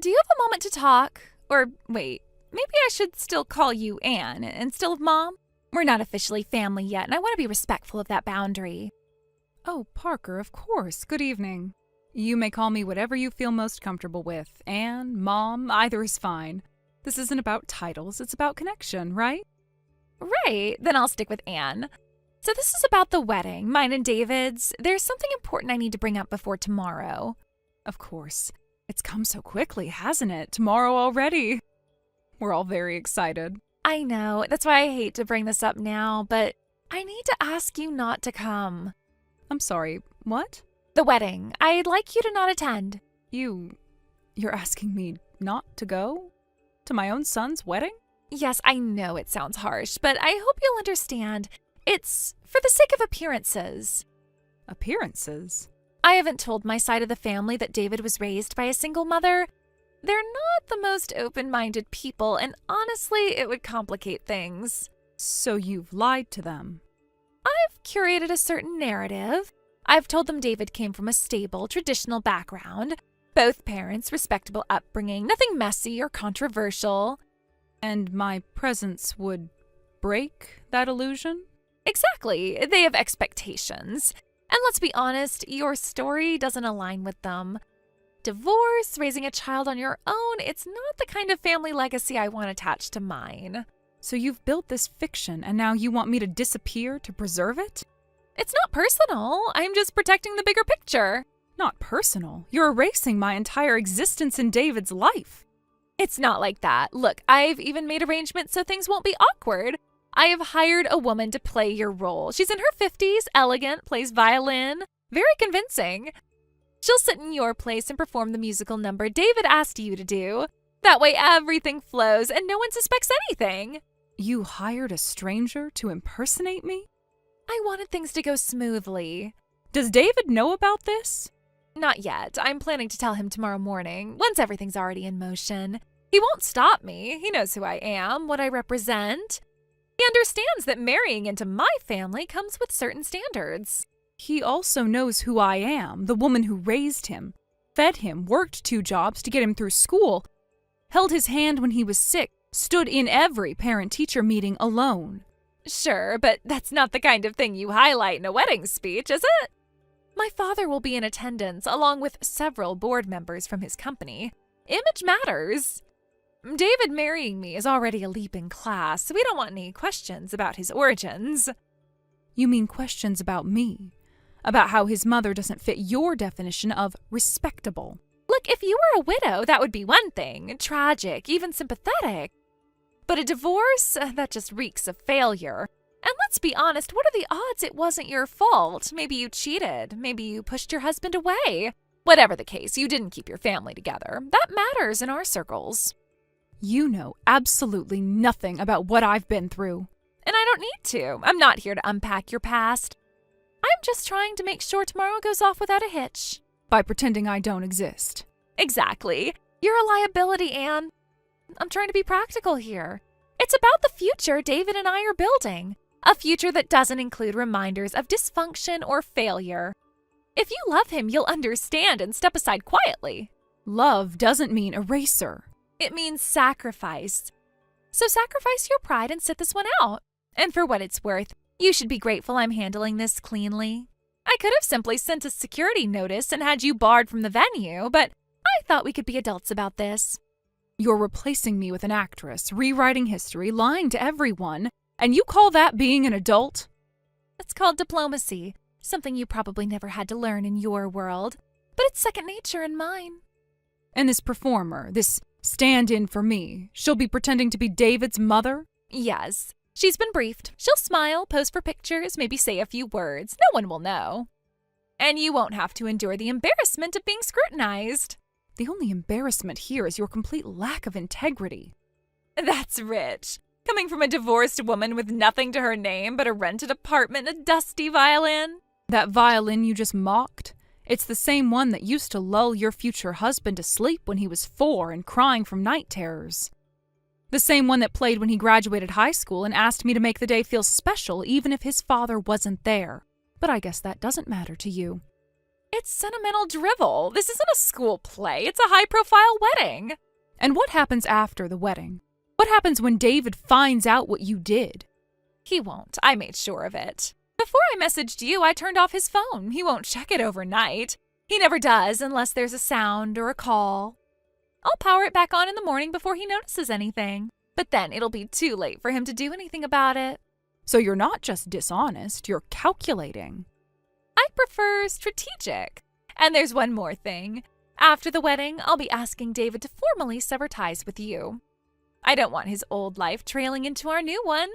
do you have a moment to talk? Or wait, maybe I should still call you Anne instead of Mom? We're not officially family yet, and I want to be respectful of that boundary. Oh, Parker, of course. Good evening. You may call me whatever you feel most comfortable with. Anne, Mom, either is fine. This isn't about titles, it's about connection, right? Right, then I'll stick with Anne. So this is about the wedding, mine and David's. There's something important I need to bring up before tomorrow. Of course. It's come so quickly, hasn't it? Tomorrow already. We're all very excited. I know, that's why I hate to bring this up now, but I need to ask you not to come. I'm sorry, what? The wedding. I'd like you to not attend. You're asking me not to go? To my own son's wedding? Yes, I know it sounds harsh, but I hope you'll understand. It's for the sake of appearances. Appearances? I haven't told my side of the family that David was raised by a single mother. They're not the most open-minded people, and honestly, it would complicate things. So you've lied to them? I've curated a certain narrative. I've told them David came from a stable, traditional background. Both parents, respectable upbringing, nothing messy or controversial. And my presence would break that illusion? Exactly. They have expectations. And let's be honest, your story doesn't align with them. Divorce, raising a child on your own, it's not the kind of family legacy I want attached to mine. So you've built this fiction and now you want me to disappear to preserve it? It's not personal. I'm just protecting the bigger picture. Not personal. You're erasing my entire existence in David's life. It's not like that. Look, I've even made arrangements so things won't be awkward. I have hired a woman to play your role. She's in her 50s, elegant, plays violin, very convincing. She'll sit in your place and perform the musical number David asked you to do. That way everything flows and no one suspects anything. You hired a stranger to impersonate me? I wanted things to go smoothly. Does David know about this? Not yet. I'm planning to tell him tomorrow morning, once everything's already in motion. He won't stop me. He knows who I am, what I represent. He understands that marrying into my family comes with certain standards. He also knows who I am, the woman who raised him, fed him, worked 2 jobs to get him through school, held his hand when he was sick, stood in every parent-teacher meeting alone. Sure, but that's not the kind of thing you highlight in a wedding speech, is it? My father will be in attendance, along with several board members from his company. Image matters. David marrying me is already a leap in class, so we don't want any questions about his origins. You mean questions about me? About how his mother doesn't fit your definition of respectable? Look, if you were a widow, that would be one thing. Tragic, even sympathetic. But a divorce? That just reeks of failure. And let's be honest, what are the odds it wasn't your fault? Maybe you cheated. Maybe you pushed your husband away. Whatever the case, you didn't keep your family together. That matters in our circles. You know absolutely nothing about what I've been through. And I don't need to. I'm not here to unpack your past. I'm just trying to make sure tomorrow goes off without a hitch. By pretending I don't exist. Exactly. You're a liability, Anne. I'm trying to be practical here. It's about the future David and I are building. A future that doesn't include reminders of dysfunction or failure. If you love him, you'll understand and step aside quietly. Love doesn't mean eraser. It means sacrifice. So sacrifice your pride and sit this one out. And for what it's worth, you should be grateful I'm handling this cleanly. I could have simply sent a security notice and had you barred from the venue, but I thought we could be adults about this. You're replacing me with an actress, rewriting history, lying to everyone, and you call that being an adult? It's called diplomacy, something you probably never had to learn in your world, but it's second nature in mine. And this performer, this stand-in for me, she'll be pretending to be David's mother? Yes. She's been briefed. She'll smile, pose for pictures, maybe say a few words. No one will know. And you won't have to endure the embarrassment of being scrutinized. The only embarrassment here is your complete lack of integrity. That's rich. Coming from a divorced woman with nothing to her name but a rented apartment and a dusty violin. That violin you just mocked? It's the same one that used to lull your future husband to sleep when he was 4 and crying from night terrors. The same one that played when he graduated high school and asked me to make the day feel special even if his father wasn't there. But I guess that doesn't matter to you. It's sentimental drivel. This isn't a school play. It's a high-profile wedding. And what happens after the wedding? What happens when David finds out what you did? He won't. I made sure of it. Before I messaged you, I turned off his phone. He won't check it overnight. He never does unless there's a sound or a call. I'll power it back on in the morning before he notices anything. But then it'll be too late for him to do anything about it. So you're not just dishonest, you're calculating. I prefer strategic. And there's one more thing. After the wedding, I'll be asking David to formally sever ties with you. I don't want his old life trailing into our new one.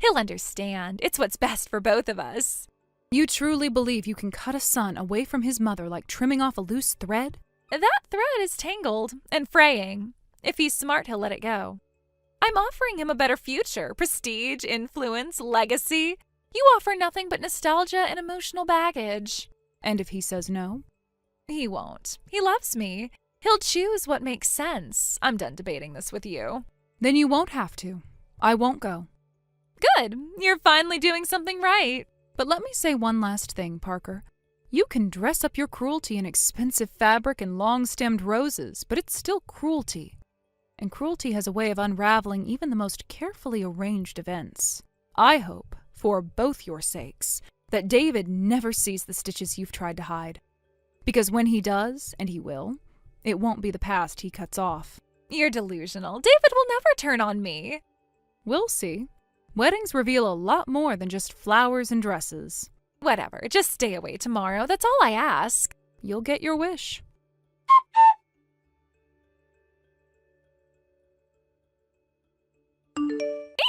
He'll understand. It's what's best for both of us. You truly believe you can cut a son away from his mother like trimming off a loose thread? That thread is tangled and fraying. If he's smart, he'll let it go. I'm offering him a better future, prestige, influence, legacy. You offer nothing but nostalgia and emotional baggage. And if he says no? He won't. He loves me. He'll choose what makes sense. I'm done debating this with you. Then you won't have to. I won't go. Good. You're finally doing something right. But let me say one last thing, Parker. You can dress up your cruelty in expensive fabric and long-stemmed roses, but it's still cruelty. And cruelty has a way of unraveling even the most carefully arranged events. I hope, for both your sakes, that David never sees the stitches you've tried to hide. Because when he does, and he will, it won't be the past he cuts off. You're delusional. David will never turn on me. We'll see. Weddings reveal a lot more than just flowers and dresses. Whatever, just stay away tomorrow. That's all I ask. You'll get your wish.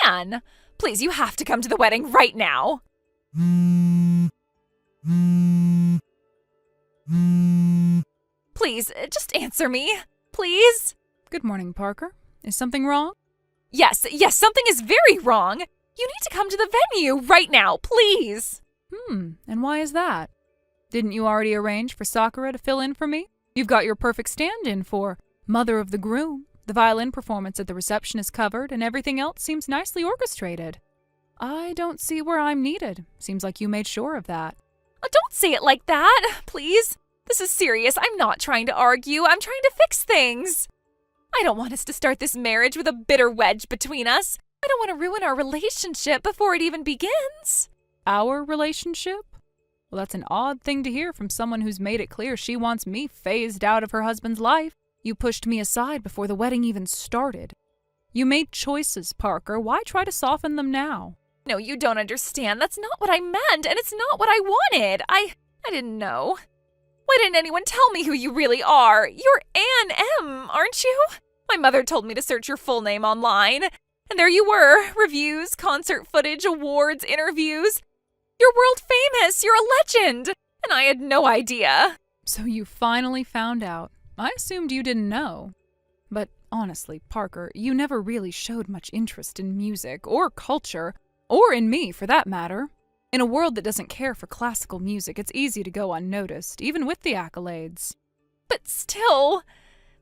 Anne, please, you have to come to the wedding right now. Please, just answer me. Please. Good morning, Parker. Is something wrong? Yes, something is very wrong. You need to come to the venue right now, please. And why is that? Didn't you already arrange for Sakura to fill in for me? You've got your perfect stand-in for mother of the groom. The violin performance at the reception is covered, and everything else seems nicely orchestrated. I don't see where I'm needed. Seems like you made sure of that. Don't say it like that, please. This is serious. I'm not trying to argue. I'm trying to fix things. I don't want us to start this marriage with a bitter wedge between us. I don't want to ruin our relationship before it even begins. Our relationship? Well, that's an odd thing to hear from someone who's made it clear she wants me phased out of her husband's life. You pushed me aside before the wedding even started. You made choices, Parker. Why try to soften them now? No, you don't understand. That's not what I meant, and it's not what I wanted. I didn't know. Why didn't anyone tell me who you really are? You're Anne M., aren't you? My mother told me to search your full name online. And there you were. Reviews, concert footage, awards, interviews. You're world famous. You're a legend. And I had no idea. So you finally found out. I assumed you didn't know. But honestly, Parker, you never really showed much interest in music or culture, or in me for that matter. In a world that doesn't care for classical music, it's easy to go unnoticed, even with the accolades. But still,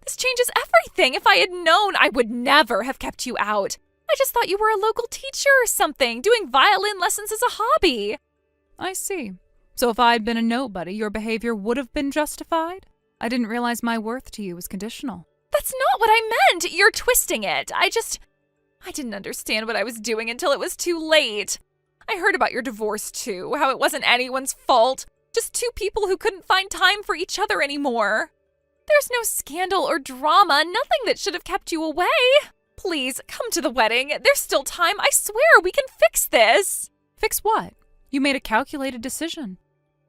this changes everything. If I had known, I would never have kept you out. I just thought you were a local teacher or something, doing violin lessons as a hobby. I see. So if I'd been a nobody, your behavior would have been justified? I didn't realize my worth to you was conditional. That's not what I meant. You're twisting it. I didn't understand what I was doing until it was too late. I heard about your divorce too, how it wasn't anyone's fault. Just two people who couldn't find time for each other anymore. There's no scandal or drama, nothing that should have kept you away. Please, come to the wedding. There's still time. I swear we can fix this. Fix what? You made a calculated decision.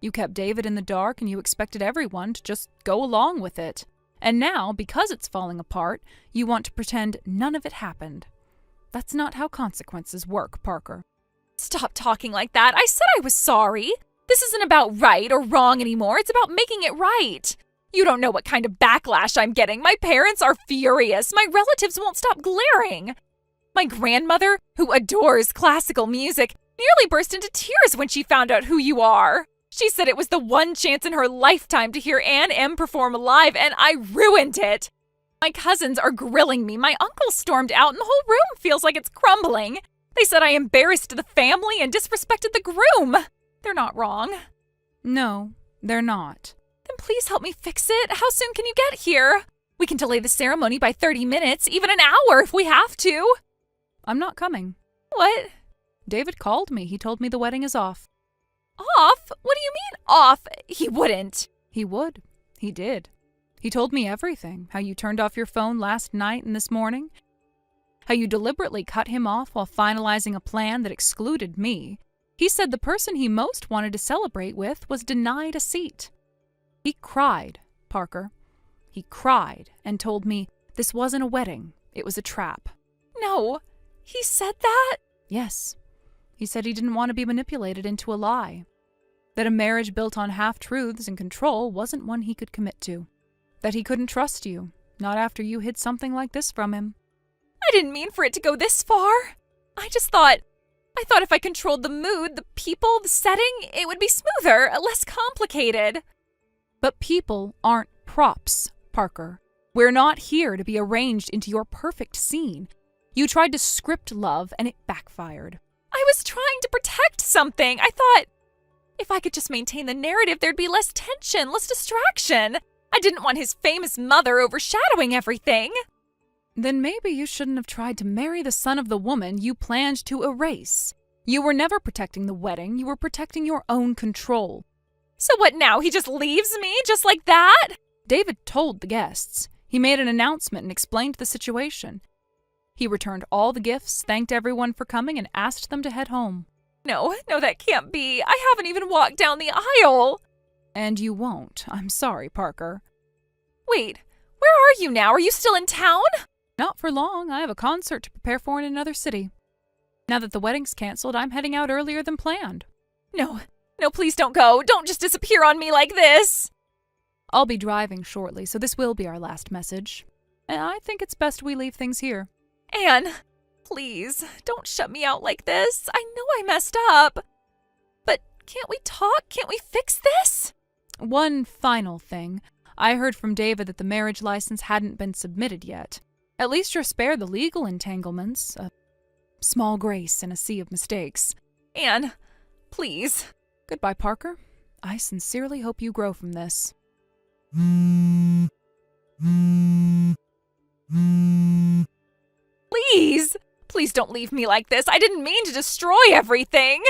You kept David in the dark and you expected everyone to just go along with it. And now, because it's falling apart, you want to pretend none of it happened. That's not how consequences work, Parker. Stop talking like that. I said I was sorry. This isn't about right or wrong anymore. It's about making it right. You don't know what kind of backlash I'm getting. My parents are furious. My relatives won't stop glaring. My grandmother, who adores classical music, nearly burst into tears when she found out who you are. She said it was the one chance in her lifetime to hear Anne M. perform live, and I ruined it. My cousins are grilling me. My uncle stormed out, and the whole room feels like it's crumbling. They said I embarrassed the family and disrespected the groom. They're not wrong. No, they're not. please help me fix it. How soon can you get here? We can delay the ceremony by 30 minutes, even an hour if we have to. I'm not coming. What? David called me. He told me the wedding is off. Off? What do you mean off? He wouldn't. He would. He did. He told me everything. How you turned off your phone last night and this morning. How you deliberately cut him off while finalizing a plan that excluded me. He said the person he most wanted to celebrate with was denied a seat. He cried, Parker. He cried and told me this wasn't a wedding. It was a trap. No, he said that? Yes. He said he didn't want to be manipulated into a lie. That a marriage built on half-truths and control wasn't one he could commit to. That he couldn't trust you, not after you hid something like this from him. I didn't mean for it to go this far. I thought if I controlled the mood, the people, the setting, it would be smoother, less complicated. But people aren't props, Parker. We're not here to be arranged into your perfect scene. You tried to script love and it backfired. I was trying to protect something. I thought if I could just maintain the narrative, there'd be less tension, less distraction. I didn't want his famous mother overshadowing everything. Then maybe you shouldn't have tried to marry the son of the woman you planned to erase. You were never protecting the wedding, you were protecting your own control. So what now, he just leaves me, just like that? David told the guests. He made an announcement and explained the situation. He returned all the gifts, thanked everyone for coming, and asked them to head home. No, that can't be. I haven't even walked down the aisle. And you won't. I'm sorry, Parker. Wait, where are you now? Are you still in town? Not for long. I have a concert to prepare for in another city. Now that the wedding's canceled, I'm heading out earlier than planned. No, please don't go. Don't just disappear on me like this. I'll be driving shortly, so this will be our last message. And I think it's best we leave things here. Anne, please, don't shut me out like this. I know I messed up. But can't we talk? Can't we fix this? One final thing. I heard from David that the marriage license hadn't been submitted yet. At least you're spared the legal entanglements. A small grace in a sea of mistakes. Anne, please. Goodbye, Parker. I sincerely hope you grow from this. Please don't leave me like this. I didn't mean to destroy everything.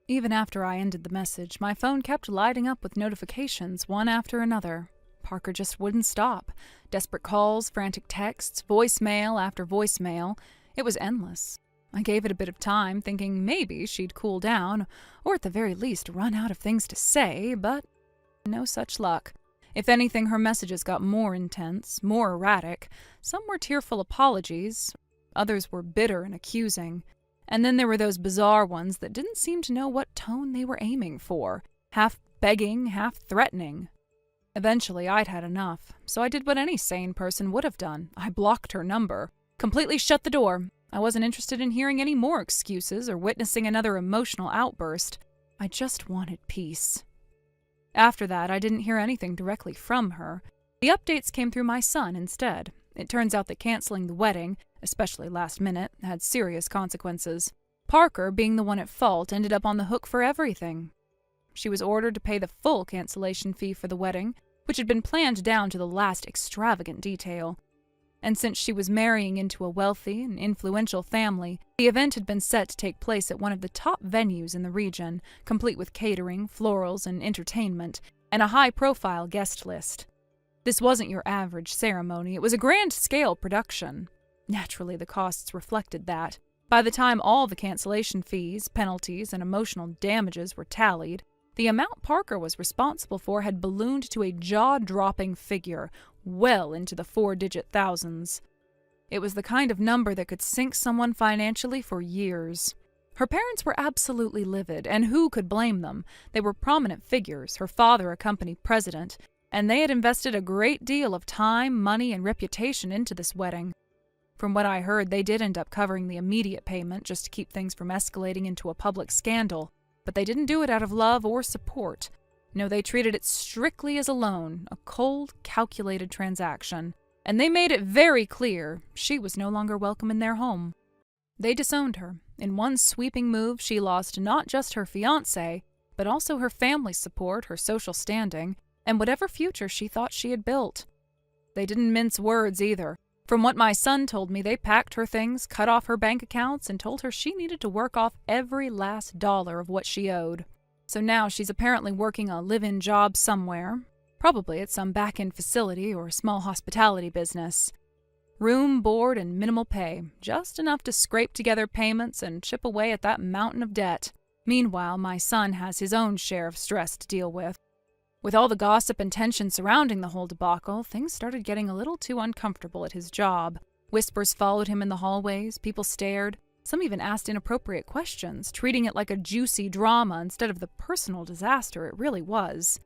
Even after I ended the message, my phone kept lighting up with notifications, one after another. Parker just wouldn't stop. Desperate calls, frantic texts, voicemail after voicemail. It was endless. I gave it a bit of time, thinking maybe she'd cool down, or at the very least run out of things to say, but no such luck. If anything, her messages got more intense, more erratic. Some were tearful apologies, others were bitter and accusing. And then there were those bizarre ones that didn't seem to know what tone they were aiming for, half begging, half threatening. Eventually, I'd had enough, so I did what any sane person would have done. I blocked her number, completely shut the door. I wasn't interested in hearing any more excuses or witnessing another emotional outburst. I just wanted peace. After that, I didn't hear anything directly from her. The updates came through my son instead. It turns out that canceling the wedding, especially last minute, had serious consequences. Parker, being the one at fault, ended up on the hook for everything. She was ordered to pay the full cancellation fee for the wedding, which had been planned down to the last extravagant detail. And since she was marrying into a wealthy and influential family, the event had been set to take place at one of the top venues in the region, complete with catering, florals, and entertainment, and a high-profile guest list. This wasn't your average ceremony, it was a grand-scale production. Naturally, the costs reflected that. By the time all the cancellation fees, penalties, and emotional damages were tallied, the amount Parker was responsible for had ballooned to a jaw-dropping figure, well into the 4-digit thousands. It was the kind of number that could sink someone financially for years. Her parents were absolutely livid, and who could blame them? They were prominent figures, her father a company president, and they had invested a great deal of time, money, and reputation into this wedding. From what I heard, they did end up covering the immediate payment just to keep things from escalating into a public scandal, but they didn't do it out of love or support. No, they treated it strictly as a loan, a cold, calculated transaction, and they made it very clear she was no longer welcome in their home. They disowned her, In one sweeping move, she lost not just her fiance, but also her family's support, her social standing, and whatever future she thought she had built. They didn't mince words either. From what my son told me, they packed her things, cut off her bank accounts, and told her she needed to work off every last dollar of what she owed. So now she's apparently working a live-in job somewhere, probably at some back-end facility or small hospitality business. Room, board, and minimal pay, just enough to scrape together payments and chip away at that mountain of debt. Meanwhile, my son has his own share of stress to deal with. With all the gossip and tension surrounding the whole debacle, things started getting a little too uncomfortable at his job. Whispers followed him in the hallways, people stared, some even asked inappropriate questions, treating it like a juicy drama instead of the personal disaster it really was.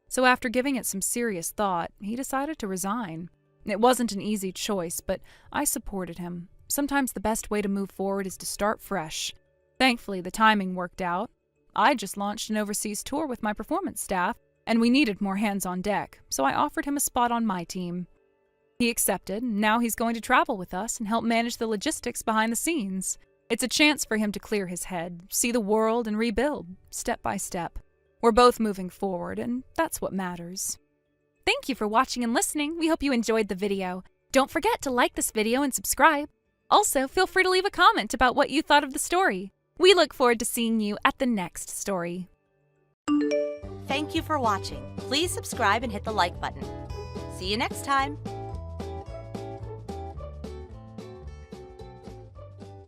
So after giving it some serious thought, he decided to resign. It wasn't an easy choice, but I supported him. Sometimes the best way to move forward is to start fresh. Thankfully, the timing worked out. I just launched an overseas tour with my performance staff, and we needed more hands on deck, so I offered him a spot on my team. He accepted, and now he's going to travel with us and help manage the logistics behind the scenes. It's a chance for him to clear his head, see the world, and rebuild, step by step. We're both moving forward, and that's what matters. Thank you for watching and listening. We hope you enjoyed the video. Don't forget to like this video and subscribe. Also, feel free to leave a comment about what you thought of the story. We look forward to seeing you at the next story. Thank you for watching. Please subscribe and hit the like button. See you next time.